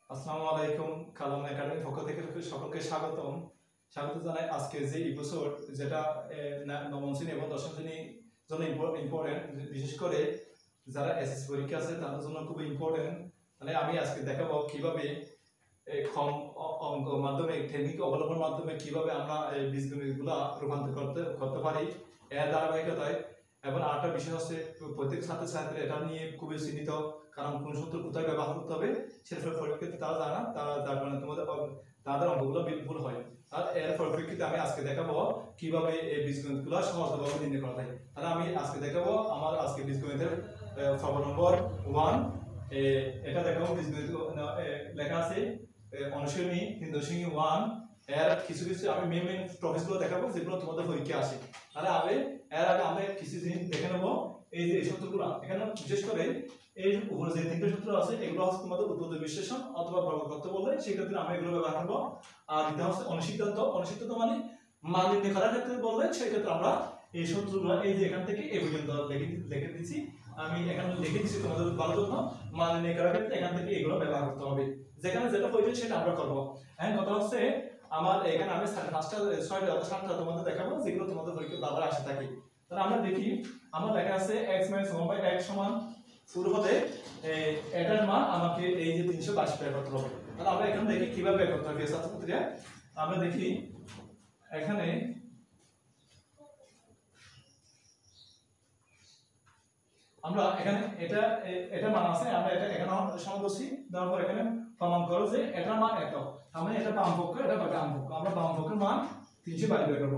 আসসালামু আলাইকুম। কালাম একাডেমির পক্ষ থেকে সকলকে স্বাগত জানাই। আজকে যে এপিসোড যেটা নবম শ্রেণী এবং দশম শ্রেণীর জন্য ইম্পর্টেন্ট, বিশেষ করে যারা এসএসসি পরীক্ষা আছে তাদের জন্য খুব ইম্পর্টেন্ট। তাহলে আমি আজকে দেখাবো কিভাবে কম অঙ্ক মাধ্যমে টেকনিক অবলম্বনের মাধ্যমে কিভাবে আমরা বীজগণিতগুলো রূপান্তর করতে পারি এর ধারাবাহিকতায়। এবং আরেকটা বিষয় হচ্ছে প্রত্যেক ছাত্রছাত্রী এটা নিয়ে খুবই চিন্তিত, কারণ কোন সূত্র কোথায় ব্যবহার করতে হবে সেটা পরীক্ষাতে তারা জানা, যার কারণে তাদের অঙ্কগুলো ভুল হয়। আর এর পরিপ্রেক্ষিতে আমি আজকে দেখাবো কিভাবে এই বীজগণিতগুলো সহজভাবে নির্ণয় করা যায়। তাহলে আমি আজকে দেখাবো আমার আজকে বীজগণিতের খবর নম্বর 1। এটা দেখাবো বীজগণিত লেখা আছে অনুশীলনী 3.1 এর কিছু আমি মেন টপিকগুলো দেখাবো যেগুলো তোমাদের পরীক্ষা আসে। তাহলে এর আগে আমরা কিছু জিনিস দেখে নেবো। এই যে সূত্রগুলো এখানে বিশেষ করে এই উপরে যে তিনটে সূত্র আছে এগুলো হচ্ছে তোমাদের উৎপত্তি বিশ্লেষণ অথবা প্রয়োগ করতে বললে সেক্ষেত্রে আমরা এগুলো ব্যবহার করবো। আর দ্বিতীয় হচ্ছে অনুসিদ্ধান্ত মানে মান নির্ণয় করার ক্ষেত্রে বললে সেক্ষেত্রে আমরা এই সূত্রগুলো এই যে এখান থেকে এই পর্যন্ত লিখে দিচ্ছি। আমি এখানে লিখে দিচ্ছি তোমাদের ভালোর জন্য। মান নির্ণয় করার ক্ষেত্রে এখান থেকে এগুলো ব্যবহার করতে হবে, যেখানে যেটা প্রয়োজন সেটা আমরা করবো। এখন কথা হচ্ছে আমার এখানে আমি 5টা তোমাদের দেখাবো যেগুলো তোমাদের পরীক্ষা বারবার আসে থাকে। তাহলে আমরা দেখি, আমরা দেখা আছে x - 1/x সমান শুরু হতে এটার মান আমাকে এই যে 322 বের করতে হবে। তাহলে আমরা এখানে দেখি কিভাবে বের করতে হবে ছাত্রছাত্রীরা। আমরা দেখি এখানে আমরা এখানে এটা মান আছে, আমরা এটা এখানে সমান করছি। তারপর এখানে প্রমাণ করো যে এটার মান এত, আমরা এটা বাম পক্ষ এটা ডান পক্ষ, আমরা বাম পক্ষের মান 322 বের করব।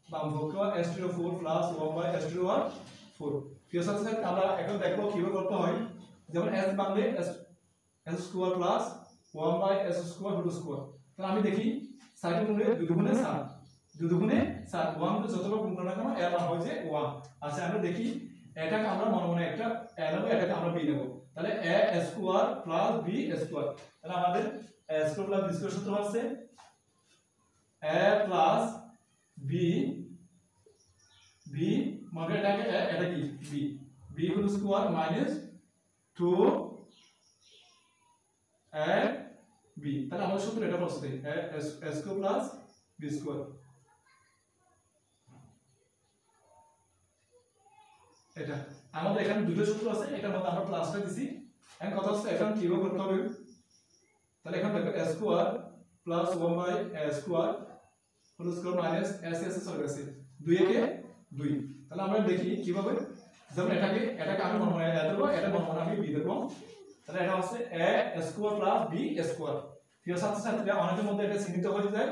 বাম পক্ষ s^4 + 1/s^4। প্রিয় ছাত্রছাত্রী আমরা এখন দেখব কিভাবে করতে হয়। যেমন s বাংলে s² + 1/s²²। তাহলে আমি দেখি 4 গুণে 2 গুণে 7, 2 গুণে 7, 1 কে যতবার গুণ করা কেন এর মান হয় যে 1। আচ্ছা আমরা দেখি এটাকে আমরা মনে মনে একটা a নেব, এটাকে আমরা b নেব। তাহলে a² + b²। তাহলে আমাদের a² + b² সূত্র হচ্ছে a + b মানে এটা কি b whole square minus 2ab। তাহলে আমাদের সূত্র এটা বসতে a² + b²। এটা আমাদের এখানে দুটো সূত্র আছে, এটার মধ্যে আমরা প্লাসটা দিছি। এখন কথা হচ্ছে এখন কিভাবে করতে হবে। তাহলে এখন দেখো a² + 1/a² whole square minus s চলে গেছে 2 একে 2। তাহলে আমরা দেখি কিভাবে। যেমন এটাকে আমি মনে মনে a দেব, এটা মনে মনে আমি b দেব। তাহলে এটা হচ্ছে a² + b²। প্রিয় ছাত্রছাত্রীরা অনেকের মধ্যে এটা চিহ্নিত হয়ে যায়।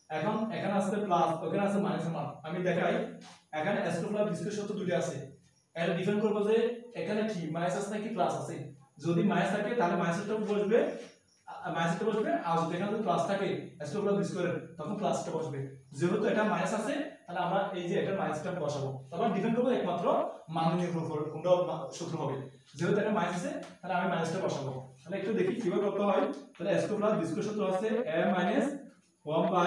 এখন এখানে আছে প্লাস, ওখানে আছে মাইনাসের মান। আমি দেখাই এখানে a² + b² সূত্র দুটো আছে। এটা ডিফাইন করব যে এখানে কি মাইনাস আছে নাকি প্লাস আছে। যদি মাইনাস থাকে তাহলে মাইনাসটা বসবে, আর যদি এখানে প্লাস থাকে s² + b² তখন প্লাসটা বসবে। যেহেতু এটা মাইনাস আছে তাহলে আমরা এই যে এটা মাইনাসটা বসাবো। তারপর ডিফাইন করব একমাত্র মান নির্ণয়ের উপর কোনটা সূত্র হবে। যেহেতু এটা মাইনাস আছে তাহলে আমি মাইনাসটা বসাবো। তাহলে একটু দেখি কিভাবে করতে হয়। তাহলে s² + b² সূত্র আছে a - 1/a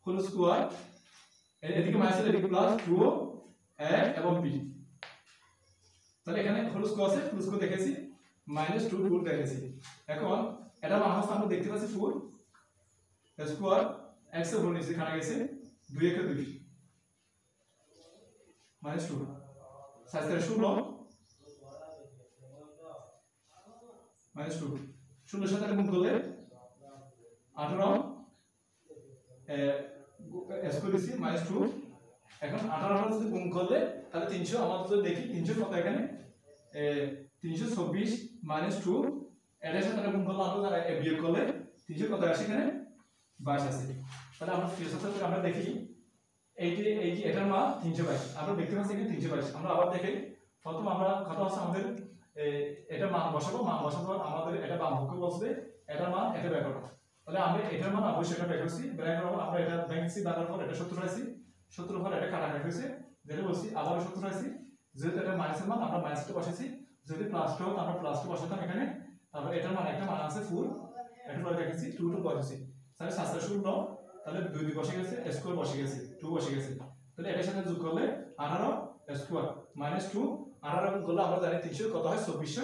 হোল স্কয়ার, এদিকে মাইনাস এদিকে প্লাস 2a এবং b। তাহলে এখানে হোল স্কয়ার আছে, হোল স্কয়ার দেখেছি, -2 দেখেছি। এখন এটা মান হচ্ছে আমরা দেখতে পাচ্ছি 4 স্কয়ার x এর উপর নিচে খানা গেছে 2 একে 2 -2 সাইজের 16 -2 16 সাথে গুণ করলে 18 স্কয়ার দিছি -2। এখন 18 যদি গুণ করলে তাহলে 300 আমাদের যদি দেখি 300 কত এখানে 324 -2 এর সাথে গুণ করলে আমরা বিয়োগ করলে 300 কত আসে এখানে 22 আসে। তাহলে আমরা প্রিয় ছাত্রছাত্রী আমরা দেখি এই যে এটার মান 322, আমরা দেখতে পাচ্ছি এখানে 322। আমরা আবার দেখি প্রথম আমরা কথা হচ্ছে আমাদের এটা মান বসাবো, আমাদের এটা বাম পক্ষে বসবে, এটার মান এটা বের করব। তাহলে আমরা এটার মান অবশ্যই এটা বের করছি, বের করব আমরা এটা দেখছি বানার পর এটা সূত্র পাইছি, সূত্র পর এটা কাটা হয়েছে যেটা বলছি আবার সূত্র পাইছি। যেহেতু এটা মাইনাসের মান আমরা মাইনাসটা বসাইছি, যদি প্লাসটা হতো আমরা প্লাসটা বসাতাম এখানে। তারপর এটার মান একটা মান আছে 4, এটা পরে দেখেছি 2 বসাইছি। তাহলে 7 শূন্য, তাহলে 2 বসে গেছে, স্কয়ার বসে গেছে, 2 বসে গেছে। তাহলে এটার সাথে যোগ করলে 18 স্কয়ার -2 18 গুণ করলে আমরা জানি 300 কত হয় 2400।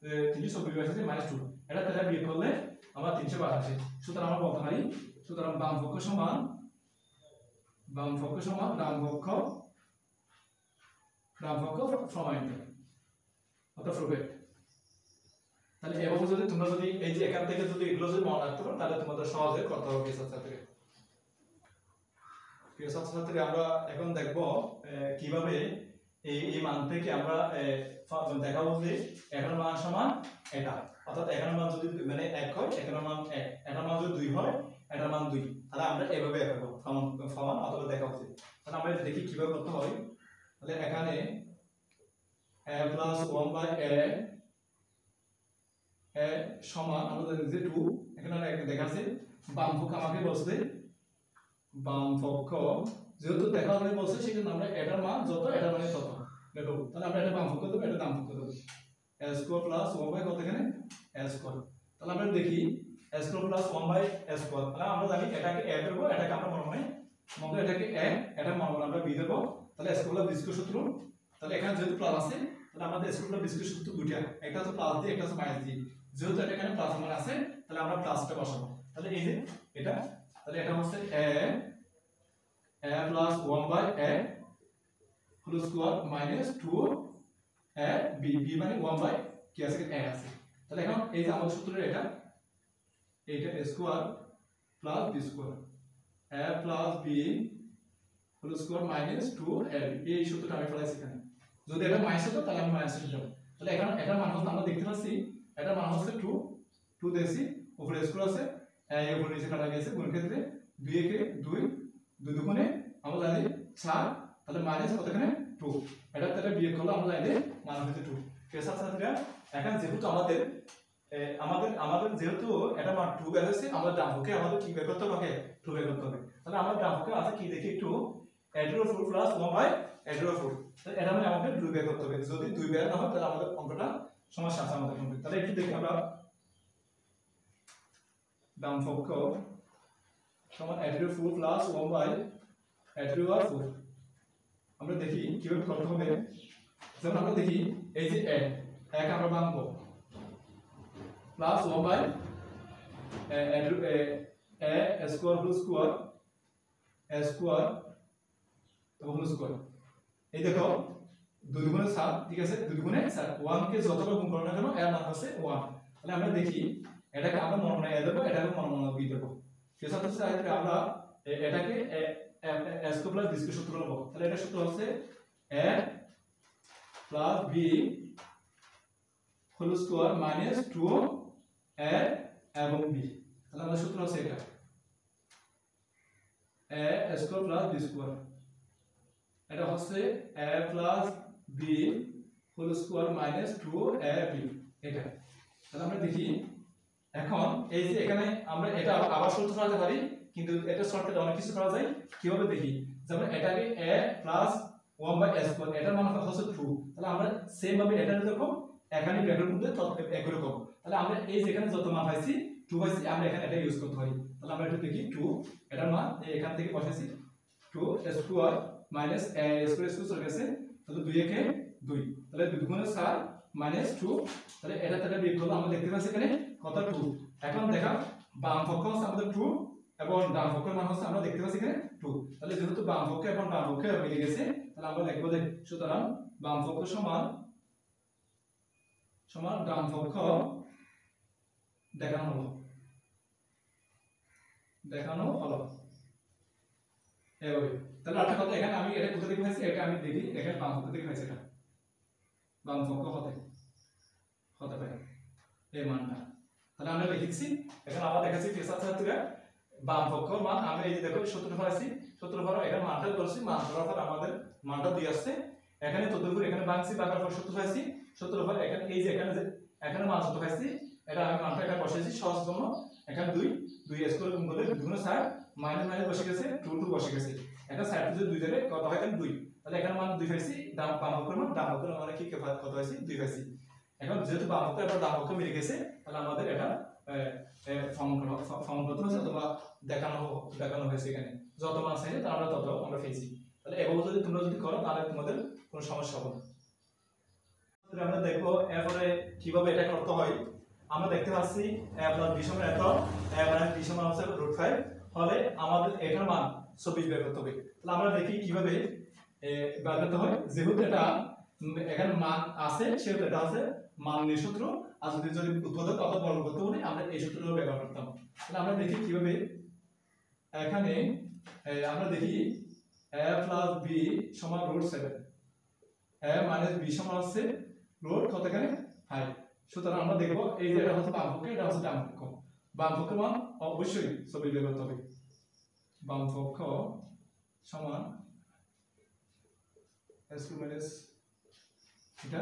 324 আছে মাইনাস 2 এটা তাহলে বিয়োগ করলে আমরা 382 সুতরাং আমরা বলতে পারি সুতরাং বাম পক্ষ সমান ডান পক্ষ প্রমাণিত অর্থাৎ প্রুভেড। তাহলে এভাবে যদি তোমরা যদি এই যে এখান থেকে যদি এগুলো যদি মনে রাখতে পারো তাহলে তোমাদের সহজে করতে হবে প্রিয় ছাত্রছাত্রী। আমরা এখন দেখব কিভাবে এই মান থেকে আমরা দেখাবো যে এটার মান সমান এটা, অর্থাৎ এটার মান যদি মানে 1 হয় এটার মান 1, এটার মান যদি 2 হয় এটার মান 2, তাহলে আমরা এভাবে দেখাবো সমান অথবা দেখা উচিত। তাহলে আমরা দেখি কিভাবে করতে হবে। তাহলে এখানে a plus 1/a সমান আমাদের যে 2 এখানে দেখাচ্ছে বাম পক্ষ আমাকে বলছে বাম পক্ষ যেহেতু দেখা হলে বলছে সেজন্য আমরা এটার মান যত এটার মানে তত নেব। তাহলে আমরা এটা বাম পক্ষ দেব এটা ডান পক্ষ দেব। a স্কয়ার প্লাস 1/, কত এখানে a স্কয়ার। তাহলে আমরা দেখি a square plus 1/a square. তাহলে আমরা জানি এটাকে a দেব, এটাকে আমরা মনে মনে এটাকে a, এটা মনে আমরা b দেব। তাহলে a square plus b square সূত্র। তাহলে এখানে যেহেতু প্লাস আছে তাহলে আমাদের a square plus b square সূত্র দুইটা, একটা হচ্ছে প্লাস দিয়ে একটা হচ্ছে মাইনাস দিয়ে। যেহেতু এটা এখানে প্লাস মান আছে তাহলে আমরা প্লাসটা বসাবো। তাহলে এই যে এটা, তাহলে এটা হচ্ছে a plus 1/a whole square minus 2a b, b মানে 1/, কি আছে a আছে। তাহলে এখন এই যে আমাদের সূত্রটা এটা a square plus b square a plus b whole square minus 2ab, এই সূত্রটা আমি ফেলাইছি এখানে। যদি এটা মাইনাস হতো তাহলে আমি মাইনাস লিখব। তাহলে এখন এটা মান হচ্ছে আমরা দেখতে পাচ্ছি এটা মান হচ্ছে 2 দেখছি উপরে স্কয়ার আছে a এর উপরে নিচে কাটা গেছে, গুণ ক্ষেত্রে 2 একে 2 দুগুণে আমরা জানি 4, তাহলে মাইনাস কত এখানে 2, এটা তাহলে বিয়োগ করলে আমরা জানি মান হচ্ছে 2। ছাত্রছাত্রীরা এখন যেহেতু আমাদের যেহেতু এটা মান 2 বের হয়েছে, আমরা ডান পক্ষে আমাদের কি বের করতে হবে 2 বের করতে হবে। তাহলে আমরা ডান পক্ষে আছে কি দেখি একটু a4 প্লাস 1/a4, তাহলে এটা মানে আমাদের 2 বের করতে হবে। যদি 2 বের না হয় তাহলে আমাদের অঙ্কটা সমস্যা আছে আমাদের অঙ্কে। তাহলে একটু দেখি আমরা ডান পক্ষ সমান a4 প্লাস 1/a4। আমরা দেখি কিভাবে করতে হবে। যেমন আমরা দেখি এই যে a আমরা ভাঙবো plus 1/a square whole square a square whole square. এই দেখো 2 দুগুণে 7, ঠিক আছে 2 দুগুণে 7, 1 কে যতবার গুণ করো না কেন এর মান হচ্ছে 1। তাহলে আমরা দেখি এটাকে আমরা মনে মনে a দেব, এটাকে মনে মনে b দেব। সেক্ষেত্রে আমরা এটাকে a square plus b square সূত্র নেব। তাহলে এটা সূত্র হচ্ছে a plus b whole square minus 2a এবং b। তাহলে আমাদের সূত্র হচ্ছে এটা a square plus b square, এটা হচ্ছে a plus b whole square minus 2ab এটা। তাহলে আমরা দেখি এখন এই যে এখানে আমরা এটা আবার সূত্র ফেলাতে পারি, কিন্তু এটা শর্টকাটে অনেক কিছু করা যায়। কিভাবে দেখি, যেমন এটাকে a প্লাস 1/a স্কয়ার, এটার মান হচ্ছে 2, তাহলে আমরা সেম ভাবে এটা দেখো এখানে ব্র্যাকেটের মধ্যে একই রকম। তাহলে আমরা এই যেখানে যত মান পাইছি 2 পাইছি, আমরা এখানে এটা ইউজ করতে পারি। তাহলে আমরা একটু দেখি 2 এটার মান এখান থেকে বসাইছি 2 স্কয়ার মাইনাস a স্কয়ার চলে গেছে, তাহলে 2 একে 2, তাহলে 2 গুণে 4 মাইনাস 2, তাহলে এটা তাহলে বিয়োগ করলে আমরা দেখতে পাচ্ছি এখানে কত 2। এখন দেখা বাম পক্ষ হচ্ছে আমাদের 2 এবং ডান পক্ষের মান হচ্ছে আমরা দেখতে পাচ্ছি এখানে 2। তাহলে যেহেতু বাম পক্ষ এবং ডান পক্ষ মিলে গেছে তাহলে আমরা লিখব যে সুতরাং বাম পক্ষ সমান ডান পক্ষ দেখানো হলো এইভাবে। তাহলে একটা কথা, এখানে আমি এটা কোথা থেকে পাইছি এটা আমি দেখি, এখানে বাম পক্ষ থেকে পাইছি, এটা বাম পক্ষ হতে পারে এই মানটা। তাহলে আমরা লিখেছি এখানে আবার দেখাচ্ছি ছাত্রছাত্রীরা বাম পক্ষ মান আমরা এই যে দেখো সূত্র ফেলাইছি, সূত্র ফেলা এখানে মানটা ধরছি, মান ধরার পর আমাদের মানটা দিয়ে আসছে। এখানে তদুপর এখানে ভাঙছি, ভাঙার পর সূত্র ফেলাইছি, সূত্র ফেলা এখানে এই যে এখানে মান সূত্র ফেলাইছি, এটা আমি মানটা এখানে বসাইছি সহজ জন্য। এখানে 2 স্কয়ার গুণ করলে 2 গুণ 4 মাইনাস মাইনাস বসে গেছে, 2 বসে গেছে। এটা সাইড যদি 2 দেবে কত হয় এখানে 2, তাহলে এখানে মান 2 পাইছি, বাম পক্ষের মান ডান পক্ষের মানে কি কত হইছে 2 পাইছি। এখন যেহেতু বাম পক্ষ এবং ডান পক্ষ মিলে গেছে তাহলে আমাদের এটা ফর্ম করতে হচ্ছে অথবা দেখানো হয়েছে। এখানে যত মান চাইছে তার আমরা তত আমরা পেয়েছি। তাহলে এভাবে যদি তোমরা যদি করো তাহলে তোমাদের কোনো সমস্যা হবে না। আমরা দেখবো এরপরে কিভাবে এটা করতে হয়। আমরা দেখতে পাচ্ছি a প্লাস b সমান এত, a মানে b সমান হচ্ছে √5, হলে আমাদের এটার মান 24 বের করতে হবে। তাহলে আমরা দেখি কিভাবে বের করতে হয়। যেহেতু এটা এখানে মান আছে সেহেতু এটা হচ্ছে মান নির সূত্র, আর যদি উৎপাদক কত বর্গ করতে বলি আমরা এই সূত্রটা ব্যবহার করতাম। তাহলে আমরা দেখি কিভাবে এখানে আমরা দেখি a প্লাস b সমান √7, a মাইনাস b সমান হচ্ছে কত এখানে 5। সুতরাং আমরা দেখব এই যে এটা হচ্ছে বাম পক্ষ, এটা হচ্ছে ডান পক্ষ। বাম পক্ষের মান অবশ্যই 24 বের করতে হবে। বাম পক্ষ সমান s2 মাইনাস এটা।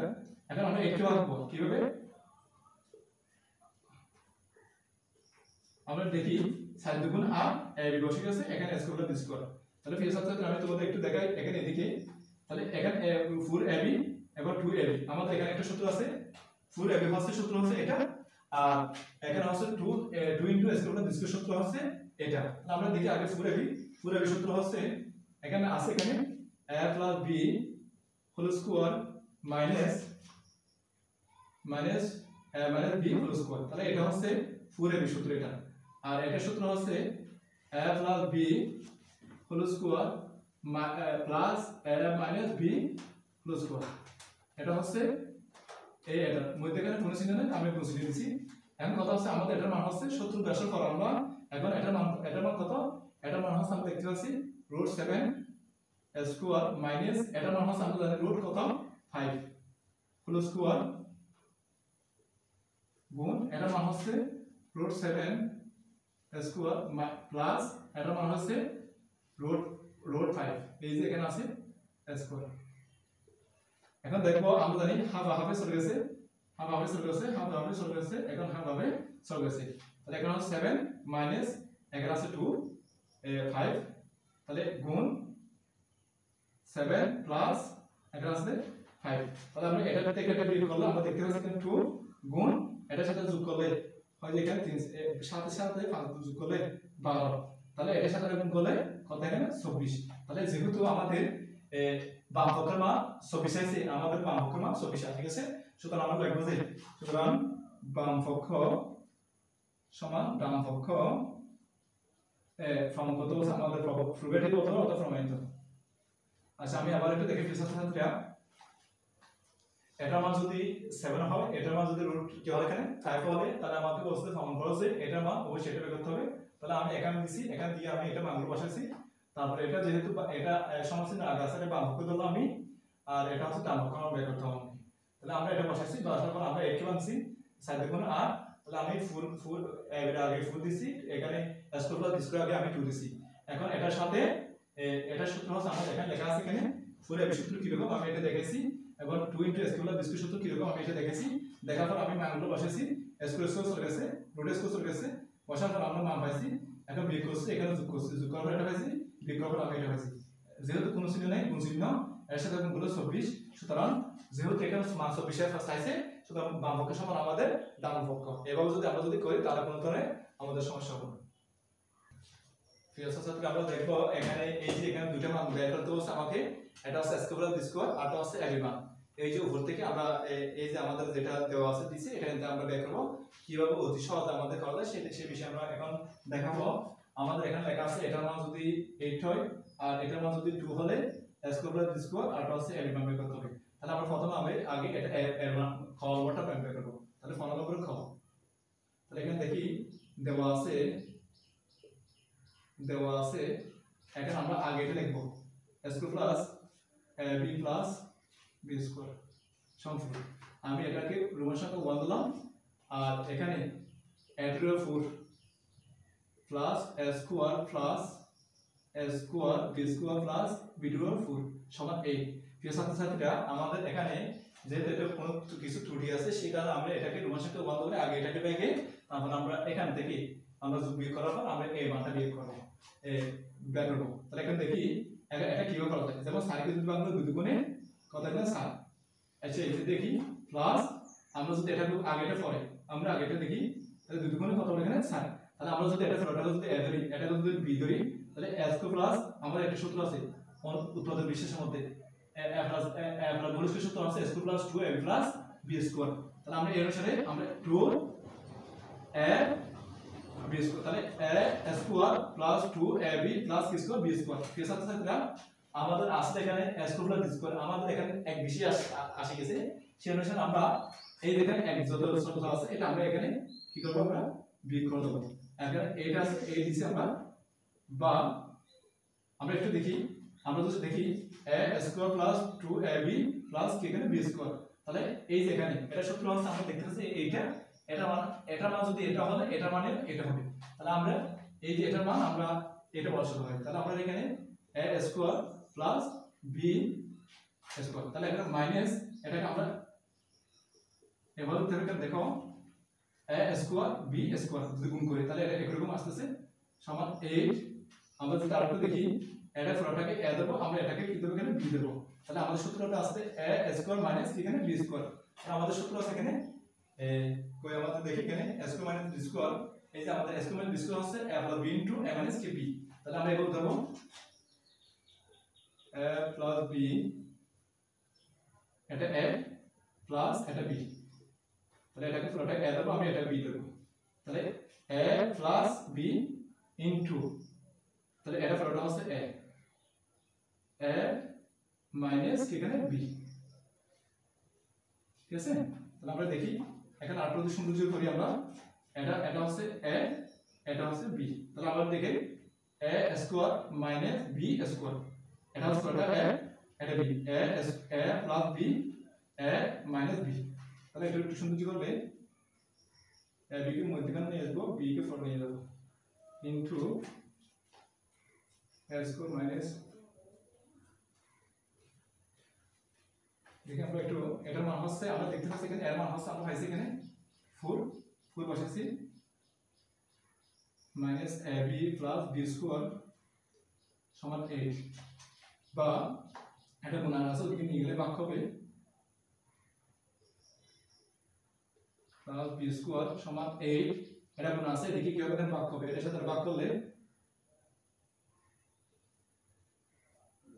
এখন আমরা একটু আঁকবো কিভাবে। আমরা দেখি 4 দুগুণ 8 ab বসে গেছে, এখানে s করলে b স্কয়ার। তাহলে প্রিয় ছাত্রছাত্রী আমি তোমাদের একটু দেখাই এখানে এদিকে। তাহলে এখানে 4ab এবার 2ab, আমাদের এখানে একটা সূত্র আছে 4ab হচ্ছে সূত্র হচ্ছে এটা, আর এখানে হচ্ছে 2 ইনটু s করলে b স্কয়ার সূত্র হচ্ছে এটা। তাহলে আমরা দেখি আগে 4ab সূত্র হচ্ছে এখানে আছে এখানে a plus b whole square minus b whole square. তাহলে এটা হচ্ছে 4ab সূত্র এটা, আর এটা সূত্র হচ্ছে a plus b whole square plus a minus b whole square. এটা হচ্ছে এই এটার মধ্যেখানে কোনো চিহ্ন নেই, আমি বুঝিয়ে দিয়েছি। এখন কথা হচ্ছে আমাদের এটার মান হচ্ছে 70 বের করা। আমরা এখন এটার মান কত, এটার মান হচ্ছে আমরা দেখতে পাচ্ছি √7 স্কয়ার মাইনাস এটার মান হচ্ছে আমরা জানি রুট কত 5 হোল স্কয়ার গুণ এটার মান হচ্ছে √7 স্কয়ার প্লাস এটার মান হচ্ছে √5, এই যে এখানে আছে স্কয়ার। এখন দেখবো আমরা জানি হাফ হাফে চলে গেছে, হাফ হাফে চলে গেছে, হাফ হাফে চলে গেছে, এখন হাফ হাফে চলে গেছে। তাহলে এখানে হচ্ছে 7 মাইনাস এখানে আছে 2 5, তাহলে গুণ 7 প্লাস এখানে আছে 5। তাহলে আমরা এটা থেকে এটা বিয়োগ করলে আমরা দেখতে পাচ্ছি এখানে 2 গুণ এটার সাথে যোগ করলে হয় যে এখানে 3 সাথে সাথে 5 যোগ করলে 12, তাহলে এটার সাথে গুণ করলে কত এখানে 24। তাহলে যেহেতু আমাদের বাম পক্ষের মান 24 আছে, আমাদের বাম পক্ষের মান 24 আছে, ঠিক আছে। সুতরাং আমরা লিখব যে সুতরাং বাম পক্ষ সমান ডান পক্ষ ফর্ম কত আছে আমাদের প্রবাবিলিটি কত অথবা প্রমাণিত। আচ্ছা আমি আবার একটু দেখে ফেলছি ছাত্রীরা, এটার মান যদি 7 হয়, এটার মান যদি রুট কি হয় এখানে 5 হবে, তাহলে আমাকে বলতে ফর্ম করা যে এটার মান অবশ্যই এটা বের করতে হবে। তাহলে আমি এখানে দিছি, এখানে দিয়ে আমি এটা মানগুলো বসাইছি। তারপরে এটা যেহেতু এটা সমাসীন আগে আছে, এটা বাম পক্ষে ধরলাম আমি, আর এটা হচ্ছে ডান পক্ষ আমার বের করতে হবে। তাহলে আমরা এটা বসাইছি, বসানোর পর আমরা একে বানছি 4 দুগুণ 8, তাহলে আমি 4 এর আগে 4 দিছি, এখানে স্কয়ার প্লাস স্কয়ার আগে আমি 2 দিছি। এখন এটার সাথে এটা সূত্র হচ্ছে আমার এখানে লেখা আছে এখানে 4ab সূত্র কি রকম আমি এটা দেখাইছি, এবং 2 ইনটু স্কয়ার প্লাস স্কয়ার সূত্র কি রকম আমি এটা দেখাইছি। দেখার পর আমি মানগুলো বসাইছি, স্কয়ার চলে গেছে, রুট স্কয়ার চলে গেছে, বসার পর আমরা মান পাইছি। এখন বিয়োগ করছি, এখানে যোগ করছি, যোগ করার পর এটা পাইছি, বিয়োগ করার পর আমি এটা পাইছি। যেহেতু কোনো চিহ্ন নাই, গুণ চিহ্ন এর সাথে গুণ করলে 24, সুতরাং যেহেতু এখানে মান 24 এর ফার্স্ট আছে, সুতরাং বাম পক্ষ সমান আমাদের ডান পক্ষ। এভাবে যদি আমরা করি তাহলে কোনো ধরনের আমাদের সমস্যা হবে না। প্রিয় ছাত্রছাত্রী আমরা দেখবো এখানে এই যে এখানে দুটো মান বের করতে হচ্ছে আমাকে, এটা হচ্ছে স্কয়ার প্লাস স্কয়ার আর এটা হচ্ছে ab মান। এই যে উপর থেকে আমরা এই যে আমাদের যেটা দেওয়া আছে দিছি, এটা কিন্তু আমরা বের করব কিভাবে অতি সহজে আমাদের করা যায় সেই বিষয়ে আমরা এখন দেখাবো। আমাদের এখানে লেখা আছে এটার মান যদি 8 হয় আর এটার মান যদি 2 হলে স্কয়ার প্লাস স্কয়ার আর এটা হচ্ছে ab মান বের করতে হবে। তাহলে আমরা প্রথমে আগে এটা এর মান খাওয়া নম্বরটা বের করব। তাহলে ফোন নম্বর খাও। তাহলে এখানে দেখি দেওয়া আছে এখন আমরা আগে এটা লিখব square plus b plus b square সম্পূর্ণ। আমি এটাকে রোমান সংখ্যা 1 দিলাম, আর এখানে a to the 4 plus a square plus a square b square plus b to the 4 সমান 8। প্রিয় ছাত্রছাত্রীরা আমাদের এখানে যেহেতু এটা কোনো কিছু ত্রুটি আছে সেই কারণে আমরা এটাকে রোমান সংখ্যা 1 ধরে আগে এটাকে রেখে তারপর আমরা এখান থেকে আমরা যোগ বিয়োগ করার পর আমরা এই মানটা বিয়োগ করব, বের করব। তাহলে এখন দেখি এটা কিভাবে করা যায়। যেমন 4 কে যদি আমরা 2 দুগুণে কত হয় 7। আচ্ছা এই দেখি প্লাস আমরা যদি এটা আগে এটা পরে আমরা আগে এটা দেখি, তাহলে 2 দুগুণে কত হবে এখানে 7। তাহলে আমরা যদি এটা পুরোটা যদি a ধরি, এটা যদি b ধরি, তাহলে a স্কয়ার প্লাস আমরা একটা সূত্র আছে উৎপাদক বিশেষের মধ্যে a প্লাস হোল স্কয়ার সূত্র আছে square plus 2ab plus B square. তাহলে আমরা এর অনুসারে আমরা 2 এ বি স্কোয়ার, তাহলে এ square plus 2 A B plus কি স্কোয়ার বি স্কোয়ার। এর সাথে সাথে আমাদের আসলে এখানে এ স্কোয়ার প্লাস বি স্কোয়ার আমাদের এখানে এক বেশি আসে গেছে, সেই অনুসারে আমরা এই দেখেন এক যত ছোট আছে এটা আমরা এখানে কি করব, আমরা বিয়োগ করে দেব। এখন এটা আছে এই দিছে আমরা, বা আমরা একটু দেখি, আমরা যদি দেখি a square plus 2ab plus কি এখানে b স্কয়ার, তাহলে এই যে এখানে এটা সূত্র আছে আমরা দেখতে পাচ্ছি এইটা, এটার মান যদি এটা হলে এটার মানে এটা হবে, তাহলে আমরা এই যে এটার মান আমরা এটা বসাতে হয়, তাহলে আমরা এখানে a square plus b square, তাহলে এখানে মাইনাস এটাকে আমরা এভাবে দেখো a স্কয়ার b স্কয়ার যদি গুণ করি তাহলে এটা এরকম আসতেছে সমান 8। আমরা যদি আরেকটু দেখি এটা পুরোটাকে a দেব, আমরা এটাকে কি দেব এখানে b দেব, তাহলে আমাদের সূত্রটা আসছে a স্কয়ার মাইনাস এখানে b স্কয়ার। আর আমাদের সূত্র আছে এখানে কই আমাদের দেখি এখানে a square minus b square, এই যে আমাদের a square minus b square হচ্ছে a plus b into a minus b, তাহলে আমরা এভাবে দেব a প্লাস b, এটা a প্লাস এটা b, তাহলে এটাকে পুরোটা a দেব, আমি এটা b দেব, তাহলে a প্লাস b ইনটু, তাহলে এটা পুরোটা হচ্ছে a মাইনাস এখানে b, ঠিক আছে। তাহলে আমরা দেখি এখানে আর প্রতি সৌন্দর্য করি আমরা, এটা হচ্ছে a এটা হচ্ছে b, তাহলে আমরা দেখি a square minus b square, এটা হচ্ছে পুরোটা a এটা b, a plus b a minus b, তাহলে এটা একটু সৌন্দর্য করলে a b কে মধ্যখানে নিয়ে আসবো, b কে ফর নিয়ে যাব ইনটু a স্কয়ার মাইনাস, দেখি আমরা একটু এটার মান হচ্ছে আমরা দেখতে পাচ্ছি এখানে এর মান হচ্ছে আমরা পাইছি এখানে 4 বসাচ্ছি minus ab plus b square সমান 8, বা এটা গুণার আছে ওদিকে নিয়ে গেলে ভাগ হবে প্লাস b স্কয়ার সমান 8, এটা গুণ আছে এদিকে কি হবে এখানে ভাগ হবে, এটার সাথে ভাগ করলে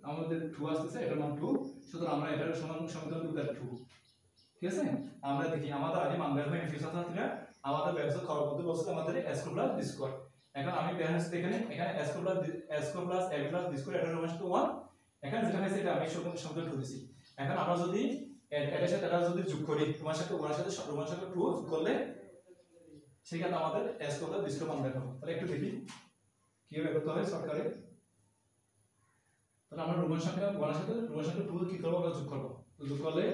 আমাদের 2 আসছে, এটার মান 2, সুতরাং আমরা এটার সমান সমীকরণ লিখব 2, ঠিক আছে। আমরা দেখি আমাদের আগে মান বের হয়নি ফিউচার ছাত্রীরা, আমাদের ব্যবস্থা করার পদ্ধতি বলছে আমাদের a square plus b square, এখন আমি বের হচ্ছে এখানে a square plus a plus b square এটার মান 1, এখানে যেটা হয়েছে এটা আমি সমীকরণ 2 দিছি। এখন আমরা যদি এটার সাথে এটা যদি যোগ করি তোমার সাথে ওর সাথে রোমান সংখ্যা 2 যোগ করলে সেক্ষেত্রে আমাদের a square plus b square মান বের হবে। তাহলে একটু দেখি কিভাবে করতে হয় সরকারে, তাহলে আমরা রোমান সংখ্যা 1 এর সাথে রোমান সংখ্যা 2 কি করব, আমরা যোগ করব, তো যোগ করলে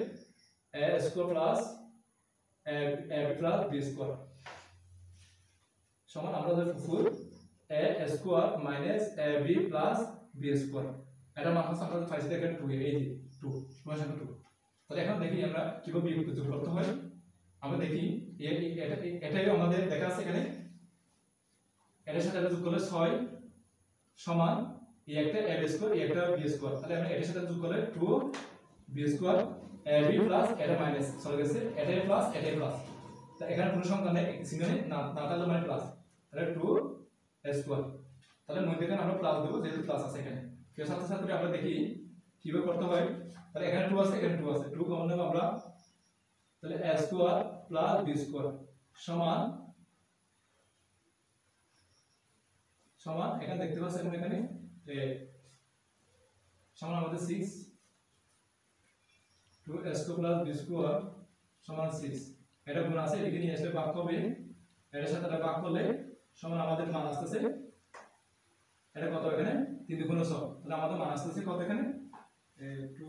a square plus a plus b square সমান আমরা ধরে 4 a square minus ab plus b square, এটা মান হচ্ছে আমরা পাইছি দেখেন 2, এই যে 2 রোমান সংখ্যা 2। তাহলে এখন দেখি আমরা কিভাবে যোগ করতে হয়, আমরা দেখি এটাই আমাদের দেখা আছে এখানে এর সাথে এটা যোগ করলে 6 সমান এই একটা a স্কয়ার এই একটা b স্কয়ার, তাহলে আমরা এর সাথে যোগ করলে 2 b স্কয়ার ab প্লাস এটা মাইনাস চলে গেছে এটা প্লাস এটা প্লাস, তো এখানে কোনো সংখ্যা নেই সিঙ্গেল না তাহলে মানে প্লাস, তাহলে 2 স্কয়ার, তাহলে মধ্যখানে আমরা প্লাস দেব যেহেতু প্লাস আছে এখানে। এর সাথে সাথে আমরা দেখি কিভাবে করতে হয়, তাহলে এখানে 2 আছে এখানে 2 আছে, 2 কমন নেব আমরা, তাহলে a square plus b square সমান এখানে দেখতে পাচ্ছেন এখানে সমান আমাদের 6 2 a square plus b square সমান 6, এটা গুণ আছে এদিকে নিয়ে আসলে ভাগ হবে, এর সাথে এটা ভাগ করলে সমান আমাদের মান আসছে এটা কত এখানে 3 গুণ 6, তাহলে আমাদের মান আসছে কত এখানে 2,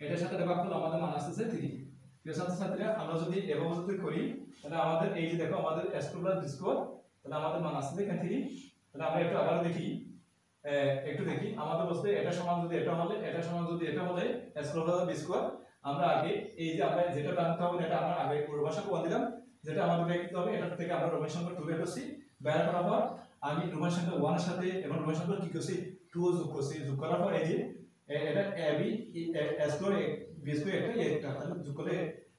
এটার সাথে এটা ভাগ করলে আমাদের মান আসছে 3। এর সাথে সাথে আমরা যদি এভাবে যদি করি তাহলে আমাদের এই যে দেখো আমাদের a square plus b square, তাহলে আমাদের মান আসছে এখানে 3। তাহলে আমরা একটু আবার দেখি আমাদের বলতে এটা সমান যদি এটা হলে এটা সমান যদি এটা হলে a square plus b square, আমরা আগে এই যে আমরা যেটা জানতে হবে এটা আমরা আগে রোমান সংখ্যা দিলাম, যেটা আমাদের বের করতে হবে এটা থেকে আমরা রোমান সংখ্যা 2 বের করছি, বের করার পর আমি রোমান সংখ্যা 1 এর সাথে এবং রোমান সংখ্যা কি করছি 2 যোগ করছি, যোগ করার পর এই যে এটা ab a square b square একটা তাহলে যোগ করলে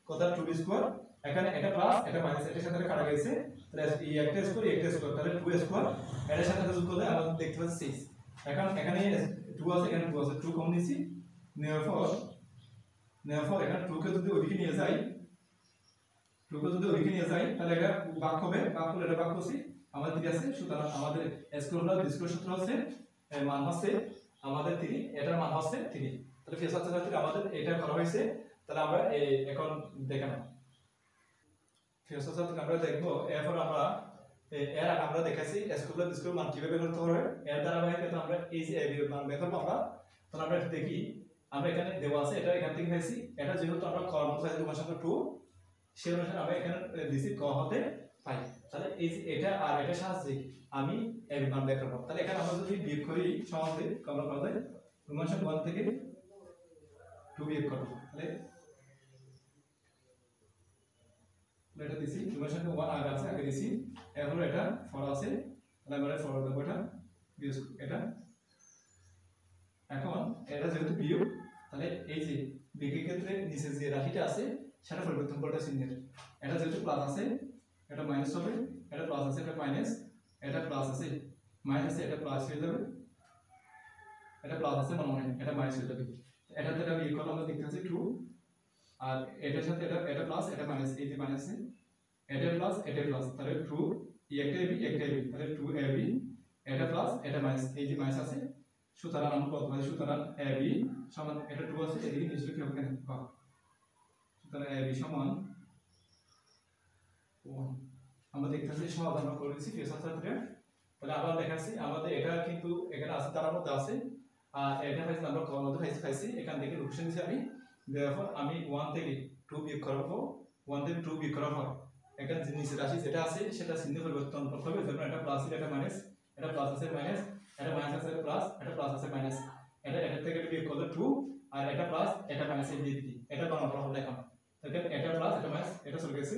কত 2b স্কয়ার, এখানে এটা প্লাস এটা মাইনাস এটার সাথে কাটা গেছে, তাহলে এই একটা স্কয়ার একটা স্কয়ার তাহলে 2 স্কয়ার, এর সাথে যোগ করলে আমরা দেখতে পাচ্ছি 6। এখন এখানে 2 আছে এখানে 2 আছে, 2 কম নিছি নেওয়ার পর নেওয়ার পর এখানে 2 কে যদি ওদিকে নিয়ে যাই, 2 কে যদি ওদিকে নিয়ে যাই তাহলে এটা ভাগ হবে, ভাগ করলে এটা ভাগ করছি আমাদের 3 আছে। সুতরাং আমাদের স্কয়ার প্লাস বি স্কয়ার সূত্র হচ্ছে মান হচ্ছে আমাদের 3, এটার মান হচ্ছে 3। তাহলে প্রিয় ছাত্রছাত্রীরা আমাদের এটা করা হয়েছে। তাহলে আমরা এখন দেখে নাও প্রিয় ছাত্রছাত্রীরা, আমরা দেখবো এরপর আমরা এর আগে আমরা দেখাইছি স্কয়ার প্লাস বি স্কয়ার মান কিভাবে বের করতে হবে। এর ধারাবাহিকতা আমরা এই যে মান বের করব আমরা। তাহলে আমরা এটা দেখি, আমরা এখানে দেওয়া আছে এটা এখান থেকে পাইছি, এটা যেহেতু আমরা কর্ম সাইজ তোমার সাথে 2 সেই অনুসারে আমরা এখানে দিছি ক হতে পাই। তাহলে এই যে এটা আর এটা সাহায্যে আমি এর মান বের করব। তাহলে এখানে আমরা যদি বিয়োগ করি সমাধান কমলা পাওয়া যায় তোমার সাথে 1 থেকে 2 বিয়োগ করব। তাহলে এটা দিছি তোমার সাথে 1 আগে আছে, আগে দিছি, এখন এটা 4 আছে, তাহলে আমরা 4 দেব এটা বিয়োগ এটা। এখন এটা যেহেতু বিয়োগ, তাহলে এই যে বিয়োগের ক্ষেত্রে নিচে যে রাশিটা আছে সেটা পরিবর্তন করতে চিহ্নের, এটা যেহেতু প্লাস আছে এটা মাইনাস হবে, এটা প্লাস আছে এটা মাইনাস, এটা প্লাস আছে মাইনাস আছে এটা প্লাস হয়ে যাবে, এটা প্লাস আছে মনে হয় এটা মাইনাস হয়ে যাবে। এটাতে এটা বিয়োগ করলে আমরা দেখতে পাচ্ছি 2, আর এটার সাথে এটা প্লাস এটা মাইনাস, এই যে মাইনাস এটা প্লাস এটা প্লাস, তাহলে 2 একটা এবি একটা এবি, তাহলে 2 এবি, এটা প্লাস এটা মাইনাস, এই যে মাইনাস আছে। সুতরাং আমরা কত পাই, সুতরাং এবি সমান এটা 2 আছে এদিকে নিচে কি হবে কেন বা, সুতরাং এবি সমান 1। আমরা দেখতেছি সমাধান আমরা করেছি প্রিয় ছাত্রছাত্রীরা। তাহলে আবার দেখাচ্ছি আমাদের এটা কিন্তু এখানে আছে তার মধ্যে আছে, আর এটা পাইছি আমরা কর মধ্যে পাইছি, এখান থেকে রূপসা নিছি আমি। therefore আমি 1 থেকে 2 বিয়োগ করব, 1 থেকে 2 বিয়োগ করার পর এখানে যে নিচে রাশি যেটা আছে সেটা চিহ্ন পরিবর্তন করতে হবে। যেমন এটা প্লাস এটা মাইনাস, এটা প্লাস আছে মাইনাস, এটা মাইনাস আছে প্লাস, এটা প্লাস আছে মাইনাস, এটা থেকে এটা বিয়োগ করলে 2, আর এটা প্লাস এটা মাইনাস এই দিয়ে দিই, এটা গণনা হবে এখন। দেখেন এটা প্লাস এটা মাইনাস, এটা চলে গেছে,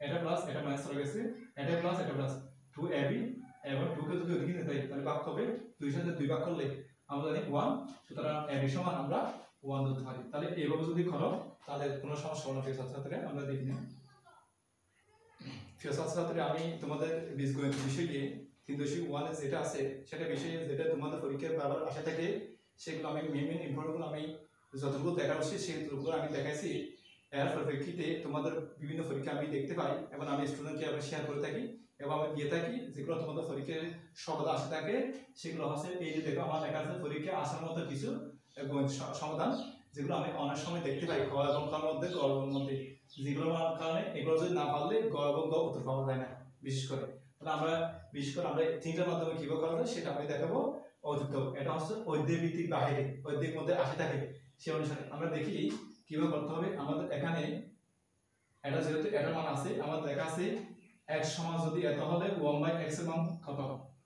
এটা প্লাস এটা মাইনাস চলে গেছে, এটা প্লাস এটা প্লাস 2ab, এবং 2 কে যদি ওদিকে নিতে যাই তাহলে ভাগ হবে 2 এর সাথে 2 ভাগ করলে আমরা জানি 1। সুতরাং ab সমান আমরা 1 ধরতে পারি। তাহলে এইভাবে যদি করো তাহলে কোনো সমস্যা হবে না প্রিয় ছাত্রছাত্রীরা। আমরা দেখি না প্রিয় ছাত্রছাত্রীরা, আমি তোমাদের বীজগণিত বিষয়ে 3.1 এ যেটা আছে সেটা বিষয়ে যেটা তোমাদের পরীক্ষায় বারবার আসে থাকে সেগুলো আমি মেইন ইম্পর্টেন্ট আমি যতটুকু দেখা হচ্ছে সেগুলো আমি দেখাইছি। এর পরিপ্রেক্ষিতে তোমাদের বিভিন্ন পরীক্ষা আমি দেখতে পাই এবং আমি স্টুডেন্টকে আমি শেয়ার করে থাকি এবং আমি দিয়ে থাকি, যেগুলো তোমাদের পরীক্ষায় সহজে আসে থাকে সেগুলো হচ্ছে এই যে দেখো আমার লেখা আছে পরীক্ষা আসার মতো কিছু সমাধান, যেগুলো আমি অনেক সময় দেখতে পাই ক এবং খ মধ্যে গ এবং মধ্যে, যেগুলোর কারণে এগুলো যদি না পারলে গ এবং গ উত্তর পাওয়া যায় না বিশেষ করে। তাহলে আমরা বিশেষ করে আমরা তিনটার মাধ্যমে কিভাবে করা যায় সেটা আমি দেখাবো। অযুক্ত এটা হচ্ছে অধ্যায় ভিত্তিক বাহিরে অধ্যায়ের মধ্যে আসে থাকে, সে অনুসারে আমরা দেখি কিভাবে করতে হবে। আমাদের এখানে এটা যেহেতু এটার মান আছে, আমাদের দেখা আছে x সমান যদি এত হলে 1/x এর মান কত,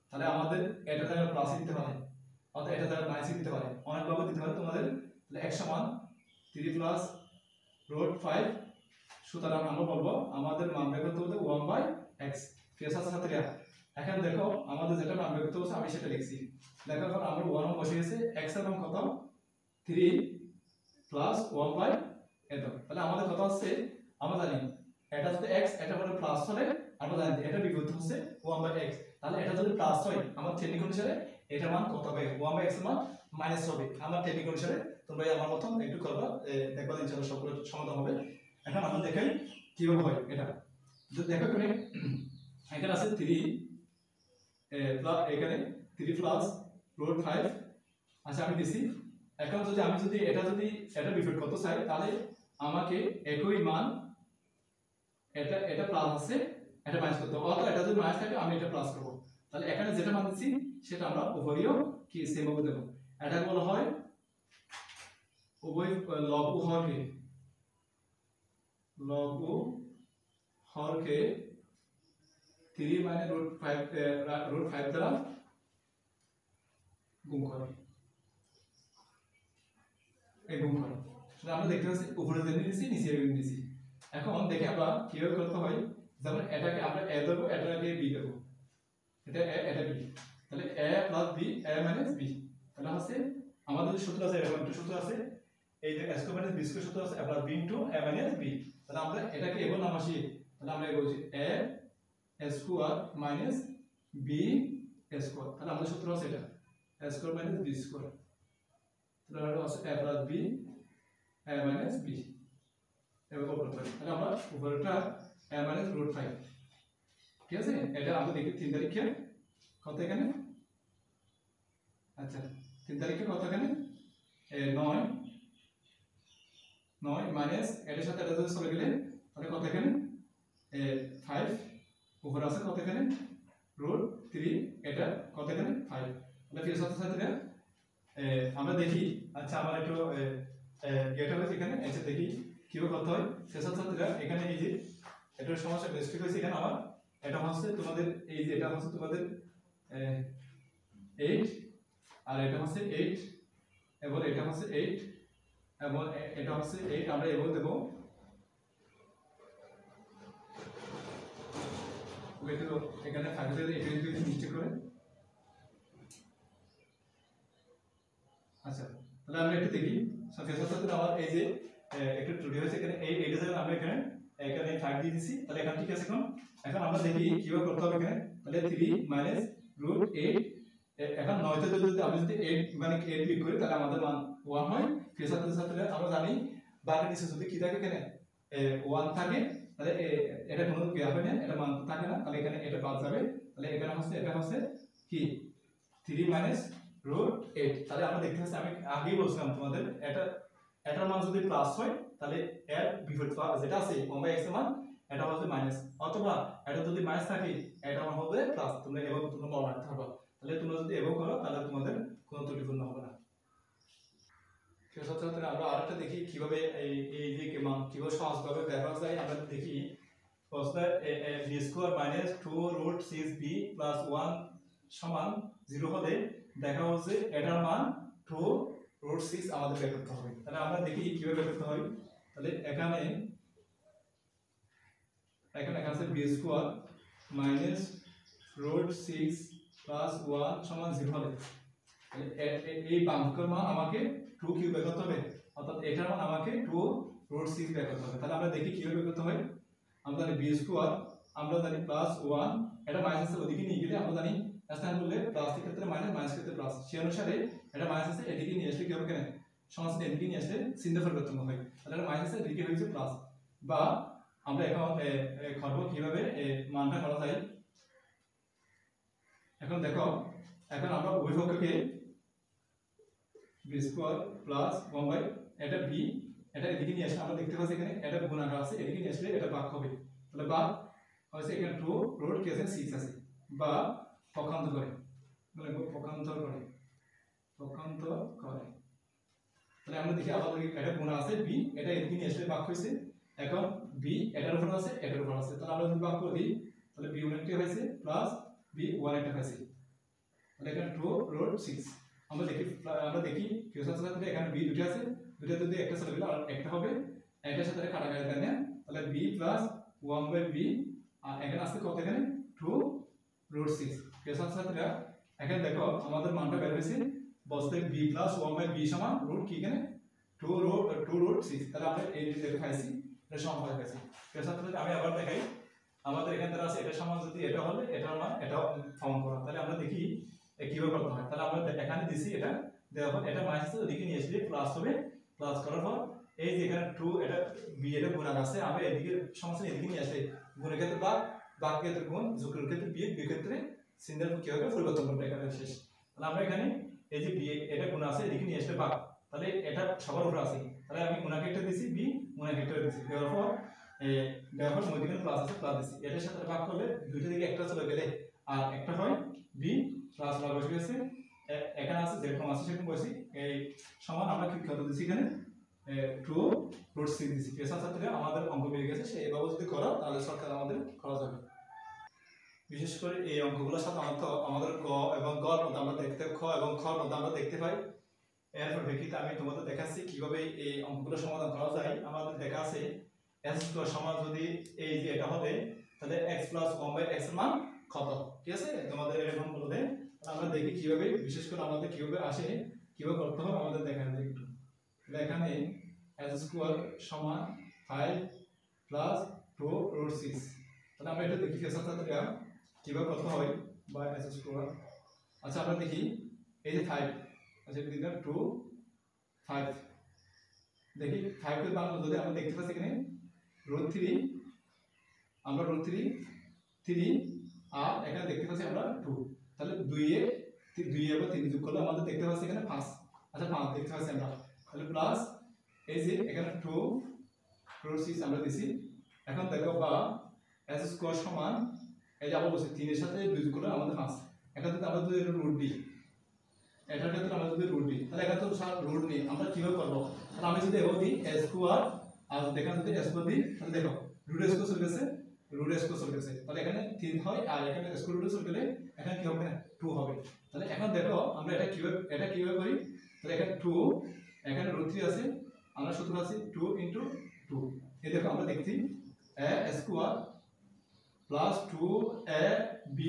তাহলে আমাদের এটা দ্বারা প্লাস দিতে পারে অথবা এটা দ্বারা মাইনাস দিতে পারে, অনেকভাবে দিতে পারে তোমাদের। তাহলে x সমান 3 প্লাস রুট 5, সুতরাং আমরা বলবো আমাদের মান বের করতে হবে 1/x। প্রিয় ছাত্রছাত্রীরা এখন দেখো আমাদের যেটা মান বের করতে হবে আমি সেটা লিখছি। দেখো এখন আমরা 1 বসে গেছে, x এর মান কত 3 প্লাস 1/, এত। তাহলে আমাদের কথা হচ্ছে আমরা জানি এটা যদি x এটা বলে প্লাস হলে আমরা জানি এটা বিপরীত হচ্ছে 1/x। তাহলে এটা যদি প্লাস হয় আমার টেকনিক অনুসারে এটার মান কত হবে, 1/x এর মান মাইনাস হবে আমার টেকনিক অনুসারে। তোমরা আমার মতন একটু করবা, দেখবা ইনশাআল্লাহ সবগুলো সমাধান হবে। এখন আমরা দেখাই কিভাবে হয় এটা। যদি দেখো করে এখানে আছে 3 প্লাস, এখানে 3 প্লাস রুট 5 আচ্ছা আমি দিছি। এখন যদি আমি এটা বিপরীত করতে চাই তাহলে আমাকে একই মান এটা প্লাস আছে এটা মাইনাস করতে হবে, অথবা এটা যদি মাইনাস থাকে আমি এটা প্লাস করব। তাহলে এখানে যেটা মান দিচ্ছি সেটা আমরা উভয়ও কি সেম ভাবে দেব। এটা বলা হয় উভয় লঘু হরকে 3 মানে √5 দ্বারা গুণ করে এই গুণ করে। তাহলে আমরা দেখতে পাচ্ছি উপরে যে নিয়েছি নিচে নিয়েছি। এখন দেখি আমরা কিভাবে করতে হয়। যেমন এটাকে আমরা a দেব, এটাকে b দেব, এটা b, তাহলে a plus b a minus b। তাহলে হচ্ছে আমাদের সূত্র আছে, এরকম একটা সূত্র আছে, এই যে a square minus b square সূত্র আছে a plus b into a minus b। তাহলে আমরা এটাকে এভাবে নাম আসি, তাহলে আমরা বলছি a square minus b square. তাহলে আমাদের সূত্র আছে এটা a square minus b square. তাহলে এটা হচ্ছে a plus b minus B এবার উপরে তাহলে আমরা উপরেটা মাইনাস রুট 5 ঠিক আছে এটা আমরা দেখি 3 তারিখে কত এখানে আচ্ছা 3 তারিখে কত এখানে 9 মাইনাস এর সাথে এটা যদি চলে গেলে তাহলে কত এখানে 5 উপরে আছে কত এখানে রুট 3 এটা কত এখানে 5 তাহলে প্রিয় ছাত্রছাত্রীরা আমরা দেখি আচ্ছা আমার একটু এটা হচ্ছে এখানে এসে দেখি কিভাবে করতে হয় প্রিয় ছাত্রছাত্রীরা এখানে এই যে এটা সমস্যা বেস্ট হয়েছে এখানে আমার এটা হচ্ছে তোমাদের এই যে এটা হচ্ছে তোমাদের 8 আর এটা হচ্ছে 8 এবং এটা হচ্ছে 8 এবং এটা হচ্ছে 8 আমরা এভাবে দেব এখানে থাকবে এটা যদি মিস্টেক করে আচ্ছা তাহলে আমরা একটু দেখি ছাত্রছাত্রীরা আমার এই যে একটু ত্রুটি হয়েছে এখানে এই এটা যখন আমরা এখানে 5 দিয়ে দিছি তাহলে এখন ঠিক আছে এখন আমরা দেখি কিভাবে করতে হবে এখানে তাহলে 3 মাইনাস রুট 8 এখন 9 তে যদি আমি যদি 8 মানে 8 বিয়োগ করি তাহলে আমাদের মান 1 হয় প্রিয় ছাত্রছাত্রীরা আমরা জানি বাকি নিচে যদি কি থাকে এখানে 1 থাকে তাহলে এটা কোনো কি হবে না এটা মান থাকে না তাহলে এখানে এটা বাদ যাবে তাহলে এখানে হচ্ছে এটা হচ্ছে কি 3 মাইনাস রুট 8 তাহলে আমরা দেখতে পাচ্ছি আমি আগেই বলছিলাম তোমাদের এটার মান যদি প্লাস হয় তাহলে এর বিপরীত যেটা আছে 1/x এর মান এটা হবে মাইনাস অথবা এটা যদি মাইনাস থাকে এটা মান হবে প্লাস তোমরা এভাবে তোমরা মনে রাখতে হবে তাহলে তোমরা যদি এভাবে করো তাহলে তোমাদের কোনো ত্রুটিপূর্ণ হবে না ছাত্রছাত্রীরা আমরা আরেকটা দেখি কিভাবে এই যে মান কিভাবে সহজভাবে ব্যবহার যায় আমরা দেখি প্রশ্নে b square minus 2 root 6b plus 1 সমান 0 হলে দেখা হচ্ছে এটার মান 2 রুট 6 আমাদের বের করতে হবে তাহলে আমরা দেখি কিভাবে বের করতে হয় তাহলে এখানে আছে b square minus root 6 plus 1 সমান 0 হলে এই বামকের মান আমাকে 2 কিউব বের করতে হবে অর্থাৎ এটার মান আমাকে 2 রুট 6 বের করতে হবে তাহলে আমরা দেখি কিভাবে বের করতে হয় আমরা জানি b স্কয়ার আমরা জানি প্লাস 1 এটা মাইনাস এর ওদিকে নিয়ে গেলে আমরা জানি স্থান বললে প্লাস এর ক্ষেত্রে মাইনাস মাইনাস ক্ষেত্রে প্লাস সেই অনুসারে এটা মাইনাস আছে এদিকে নিয়ে আসলে কি হবে কেন সমাসের এদিকে নিয়ে আসলে চিহ্ন পরিবর্তন হয় তাহলে এটা মাইনাস এর দিকে হয়েছে প্লাস বা আমরা এখন করব কিভাবে মানটা করা যায় এখন দেখো এখন আমরা উভয় পক্ষকে b স্কয়ার প্লাস 1 এটা b এটা এদিকে নিয়ে আসলে আমরা দেখতে পাচ্ছি এখানে এটা গুণাকার আছে এদিকে নিয়ে আসলে এটা ভাগ হবে তাহলে বা হচ্ছে এখানে 2 রুট কি আছে 6 আছে বা পক্ষান্তর করে মানে পক্ষান্তর করে তাহলে আমরা দেখি আবার এটা গুণ আছে b এটা এদিকে নিয়ে আসলে ভাগ হইছে এখন b এটার উপর আছে এটার উপর আছে তাহলে আমরা যদি ভাগ করি তাহলে b একটা হইছে প্লাস b 1 একটা হইছে তাহলে এখানে 2 রুট 6 আমরা দেখি কি হচ্ছে এখানে b দুটো আছে দুটো যদি একটা চলে গেল আর একটা হবে এটার সাথে কাটাকাটি দেন না তাহলে b প্লাস 1/b আর এখানে আছে কত এখানে 2 রুট 6 কি হচ্ছে এখানে দেখো আমাদের মানটা বের হয়েছে বসতে b প্লাস 1/b সমান রুট কি এখানে 2 রুট 6 তাহলে আমরা এই যে দেখে পাইছি এটা সমান হয়ে গেছে কি হচ্ছে আমি আবার দেখাই আমাদের এখানে তারা আছে এটা সমান যদি এটা হলে এটার মান এটাও ফাউন্ড করা তাহলে আমরা দেখি কিভাবে করতে হয় তাহলে আমরা এখানে দিছি এটা দেওয়ার পর এটা মাইনাস ওদিকে নিয়ে আসলে প্লাস হবে প্লাস করার পর এই যে এখানে 2 এটা b এটা গুণ আছে আমরা এদিকে সমস্যা এদিকে নিয়ে আসলে গুণের ক্ষেত্রে ভাগ ক্ষেত্রে গুণ যোগের ক্ষেত্রে বিয়োগ বিয়োগ ক্ষেত্রে চিহ্নের কি হবে পরিবর্তন করতে এখানে শেষ তাহলে আমরা এখানে এই যে b এটা গুণ আছে এদিকে নিয়ে আসলে ভাগ তাহলে এটা সবার উপরে আছে তাহলে আমি গুণাকে একটা দিছি b গুণাকে একটা দিছি দেওয়ার পর মধ্যে প্লাস আছে প্লাস দিছি এটার সাথে ভাগ করলে দুইটা দিকে একটা চলে গেলে আর একটা হয় b প্লাস লাভ বসে গেছে এখানে আছে যেরকম আছে সেরকম বসি এই সমান আমরা কি কত দিছি এখানে 2 রুট 6 দিছি পেশা ছাত্রীরা আমাদের অঙ্ক বেরিয়ে গেছে সেই এভাবে যদি করো তাহলে সরকার আমাদের করা যাবে বিশেষ করে এই অঙ্কগুলোর সাথে আমাদের ক এবং গ এর মধ্যে আমরা দেখতে খ এবং খ এর মধ্যে আমরা দেখতে পাই এরপর প্রেক্ষিতে আমি তোমাদের দেখাচ্ছি কিভাবে এই অঙ্কগুলো সমাধান করা যায় আমাদের দেখা আছে s স্কয়ার সমান যদি এই যে এটা হবে তাহলে x প্লাস 1/x এর মান কত ঠিক আছে তোমাদের এরকম বলতে আমরা দেখি কিভাবে বিশেষ করে আমাদের কিভাবে আসে কিভাবে করতে হবে আমাদের দেখান একটু তাহলে এখানে s স্কয়ার সমান 5 প্লাস 2 রুট 6 তাহলে আমরা এটা দেখি ছাত্রছাত্রীরা কিভাবে করতে হয় বা s স্কয়ার আচ্ছা আমরা দেখি এই যে 5 আচ্ছা এটা দিলাম 2 5 দেখি 5 কে বাংলা যদি আমরা দেখতে পাচ্ছি এখানে √3 আমরা √3 আর এখানে দেখতে পাচ্ছি আমরা 2 তাহলে 2 এ 3 যোগ করলে আমাদের দেখতে পাচ্ছি এখানে 5 আচ্ছা 5 দেখতে পাচ্ছি আমরা তাহলে প্লাস এই যে এখানে 2 6 আমরা দিছি এখন দেখো বা s স্কয়ার সমান এই যে আমরা বলছি 3 এর সাথে 2 যোগ করলে আমাদের 5 এখানে যদি আমরা যদি রুট দিই এটার ক্ষেত্রে আমরা যদি রুট দিই তাহলে এখানে তো রুট নেই আমরা কিভাবে করব তাহলে আমি যদি এভাবে দিই s স্কয়ার আর দেখেন যদি s স্কয়ার দিই তাহলে দেখো রুট s স্কয়ার চলে গেছে তাহলে এখানে 3 হয় আর এখানে স্কয়ার রুট চলে গেলে এখানে কি হবে 2 হবে তাহলে এখন দেখো আমরা এটা কিভাবে করি তাহলে এখানে 2 এখানে √3 আছে আমরা সূত্র আছে 2 * 2 এই দেখো আমরা দেখছি a square plus 2ab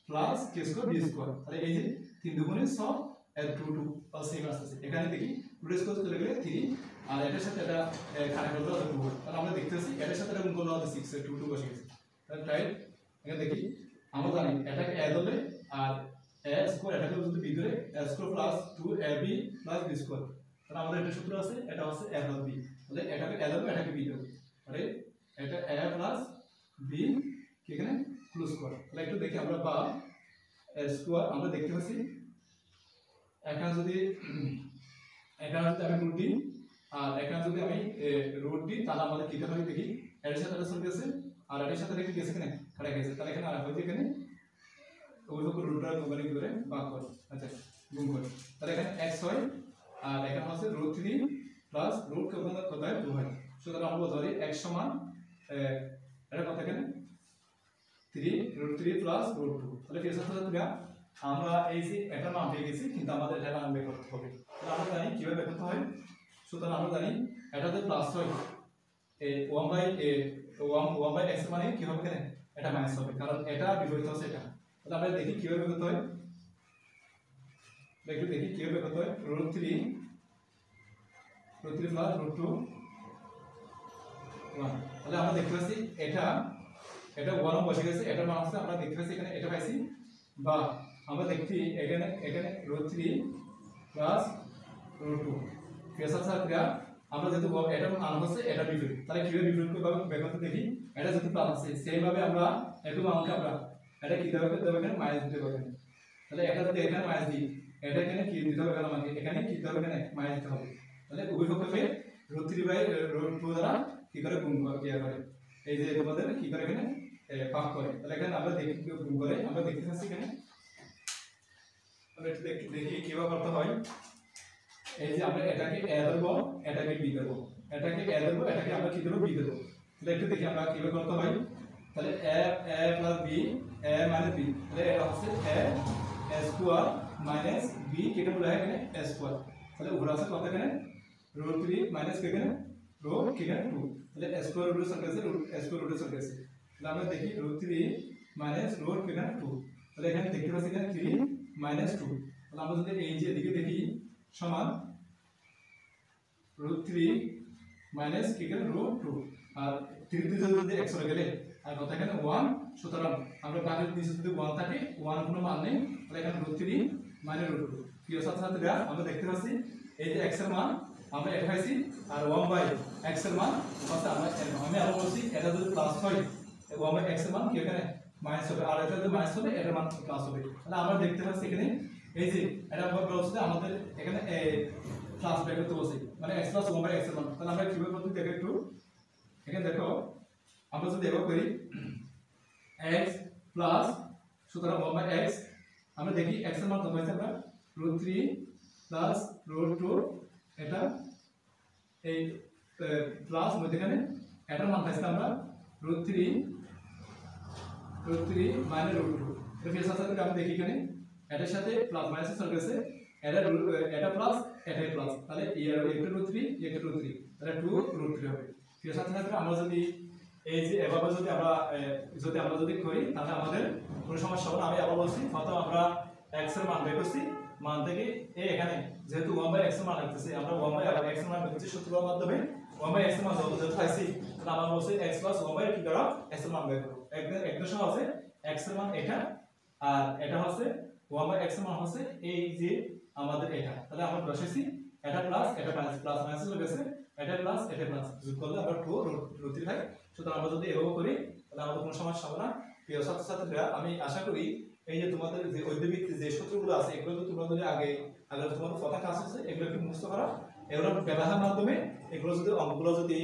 plus k square b square তাহলে এই যে 3 দুগুণে 6 আর 2 2 সেম আসছে এখানে দেখি √3 স্কয়ার চলে গেলে 3 আর এটার সাথে এটা কাটা করলে হবে 2 তাহলে আমরা দেখতেছি এটার সাথে গুণ করলে হবে 6 এর 2 2 বসে গেছে তাহলে রাইট এখানে দেখি আমরা জানি এটাকে a ধরলে আর a স্কয়ার এটাকে যদি b ধরে a square plus 2ab plus b square তাহলে আমাদের এটা সূত্র আছে এটা হচ্ছে a প্লাস b তাহলে এটাকে a ধরবে এটাকে b ধরবে তাহলে এটা a প্লাস b কি এখানে ক্লোজ করা তাহলে একটু দেখি আমরা বা a স্কয়ার আমরা দেখতে পাচ্ছি এখানে যদি আমি রুট দিই আর এখানে যদি আমি রুট দিই তাহলে আমাদের কি হবে দেখি এর সাথে এটা চলে গেছে আর এর সাথে কি গেছে এখানে কাটা গেছে তাহলে এখানে আর হচ্ছে এখানে ওইরকম রুটটা গুণ করে ভাগ করো আচ্ছা গুণ করো তাহলে এখানে x হয় আর এখানে হচ্ছে √3 প্লাস রুট কোথায় 2 হয় সুতরাং আমরা ধরি x সমান এটা কত এখানে 3 √3 প্লাস √2 তাহলে কি আসলে আমরা এই যে এটা মান পেয়ে গেছি কিন্তু আমাদের এটা মান বের করতে হবে তাহলে আমরা জানি কিভাবে বের করতে হয় সুতরাং আমরা জানি এটাতে প্লাস হয় এই 1/x মানে কি হবে এখানে এটা মাইনাস হবে কারণ এটা বিপরীত হচ্ছে এটা তাহলে আমরা দেখি কিভাবে বের করতে হয় দেখি কিভাবে বের করতে হয় √3 প্লাস √2 1 তাহলে আমরা দেখতে পাচ্ছি এটা 1 বসে গেছে এটার মান আছে আমরা দেখতে পাচ্ছি এখানে এটা পাইছি বা আমরা দেখছি এখানে √3 প্লাস √2 ফেসার সাথে আমরা যেহেতু এটা মান হচ্ছে এটা বিপরীত তাহলে কিভাবে বিপরীত করব বের করতে দেখি এটা যেহেতু প্লাস আছে সেই ভাবে আমরা একটু মানকে আমরা এটা কি দেব এখানে মাইনাস দিতে হবে তাহলে এটা যদি এখানে মাইনাস দিই এটা এখানে কি দিতে হবে আমাকে এখানে কি দিতে হবে এখানে মাইনাস দিতে হবে তাহলে উভয় পক্ষকে √3/√2 দ্বারা কি করে গুণ করে এই যে তোমাদের কি করে এখানে ভাগ করে তাহলে এখানে আমরা দেখি গুণ করে আমরা দেখতে পাচ্ছি এখানে আমরা একটু দেখি কিভাবে করতে হয় এই যে আমরা এটাকে a ধরব এটাকে b ধরব এটাকে a ধরব এটাকে আমরা কি ধরব b ধরব তাহলে একটু দেখি আমরা কিভাবে করতে হয় তাহলে a plus b a minus b তাহলে এটা হচ্ছে a স্কয়ার মাইনাস b কেটে বলা হয় এখানে a স্কয়ার তাহলে উপরে আছে কত এখানে √3 মাইনাস কি এখানে √2 তাহলে a স্কয়ার √2 চলে গেছে a স্কয়ার √2 চলে গেছে তাহলে আমরা দেখি √3 মাইনাস √2 তাহলে এখানে দেখতে পাচ্ছি এখানে 3 মাইনাস 2 তাহলে আমরা যদি এই যে দিকে দেখি সমান √3 মাইনাস কি এখানে √2 আর 3 দিয়ে যদি x চলে গেলে আর কত এখানে 1 সুতরাং আমরা বাকির নিচে যদি 1 থাকে 1 কোনো মান নেই তাহলে এখানে √3 মাইনাস √2 প্রিয় ছাত্রছাত্রীরা আমরা দেখতে পাচ্ছি এই যে x এর মান আমরা এটা পাইছি আর 1/x এর মান হচ্ছে আমি আবার বলছি এটা যদি প্লাস হয় 1/x এর মান কি এখানে মাইনাস হবে আর এটা যদি মাইনাস হবে এটার মান প্লাস হবে তাহলে আমরা দেখতে পাচ্ছি এখানে এই যে এটা বলছে আমাদের এখানে প্লাস বের করতে বলছি মানে x + 1/x এর মান তাহলে আমরা কিভাবে করতে দেখো একটু এখানে দেখো আমরা যদি এভাবে করি x প্লাস সুতরাং 1/x আমরা দেখি x এর মান কত হয়েছে আমরা √3 প্লাস √2 এটা এই প্লাস মধ্যখানে এটার মান পাইছি আমরা √3 মাইনাস √2 এর ফেস আছে আমরা দেখি এখানে এটার সাথে প্লাস মাইনাস চলে গেছে এটা প্লাস এটাই প্লাস তাহলে এর একটা √3 একটা √3 তাহলে 2√3 হবে ফেস আছে আমরা যদি এই যে এভাবে যদি আমরা করি তাহলে আমাদের কোনো সমস্যা হবে না আমি আবার বলছি প্রথম আমরা x এর মান বের করছি মান থেকে এখানে যেহেতু 1/x এর মান লাগতেছে আমরা 1/x এর মান বের করছি সূত্রের মাধ্যমে 1/x এর মান যত পাইছি তাহলে আমরা বলছি x + 1/x কি করো x এর মান বের করো একদম সহজ আছে x এর মান এটা আর এটা হচ্ছে 1/x এর মান হচ্ছে এই যে আমাদের এটা তাহলে আমরা বসাইছি এটা প্লাস এটা মাইনাস প্লাস মাইনাস হয়ে গেছে এটা প্লাস যোগ করলে আমরা 2 √3 হয়। সুতরাং আমরা যদি এভাবে করি তাহলে আমাদের কোনো সমস্যা হবে না। প্রিয় ছাত্রছাত্রীরা, আমি আশা করি এই যে তোমাদের যে ঐদ্যবিক যে সূত্রগুলো আছে এগুলো তো তোমরা যদি আগে তোমাদের প্রথম ক্লাস আছে এগুলোকে মুখস্থ করা, এগুলো ব্যবহারের মাধ্যমে এগুলো যদি অঙ্কগুলো যদি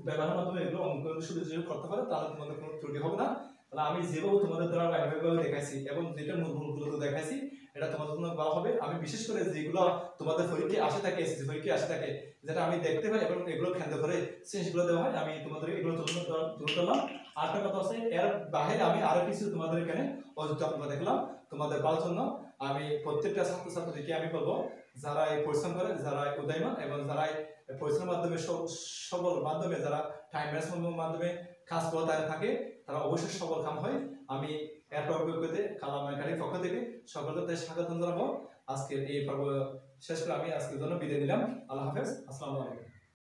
ব্যবহারের মাধ্যমে এগুলো অঙ্কগুলো শুধু যদি করতে পারো তাহলে তোমাদের কোনো ত্রুটি হবে না। তাহলে আমি যেভাবে তোমাদের দ্বারা ভাবে দেখাইছি এবং যেটা মূলগুলো দেখাইছি এটা তোমাদের জন্য ভালো হবে। আমি বিশেষ করে যেগুলো তোমাদের পরীক্ষায় আসে থাকে, এসএসসি পরীক্ষায় আসে থাকে, যেটা আমি দেখতে পাই এবং এগুলো কেন্দ্র করে জিনিসগুলো দেওয়া হয়, আমি তোমাদের এগুলো তুলে ধরলাম। আরেকটা কথা আছে, এর বাইরে আমি আরো কিছু তোমাদের এখানে অযোগ্য দেখলাম তোমাদের ভালোর জন্য। আমি প্রত্যেকটা ছাত্রছাত্রীকে আমি বলবো যারা এই পরিশ্রম করে, যারা উদয়মান এবং যারা পরিশ্রমের মাধ্যমে সবল মাধ্যমে যারা টাইম ম্যানেজমেন্টের মাধ্যমে কাজ করে থাকে তারা অবশ্যই সফল কাম হয়। আমি এর পরবর্তীতে কালাম একাডেমির পক্ষ থেকে সকলকে স্বাগত জানাবো। আজকের এই পর্ব শেষ করে আমি আজকের জন্য বিদায় নিলাম। আল্লাহ হাফেজ, আসসালামু আলাইকুম।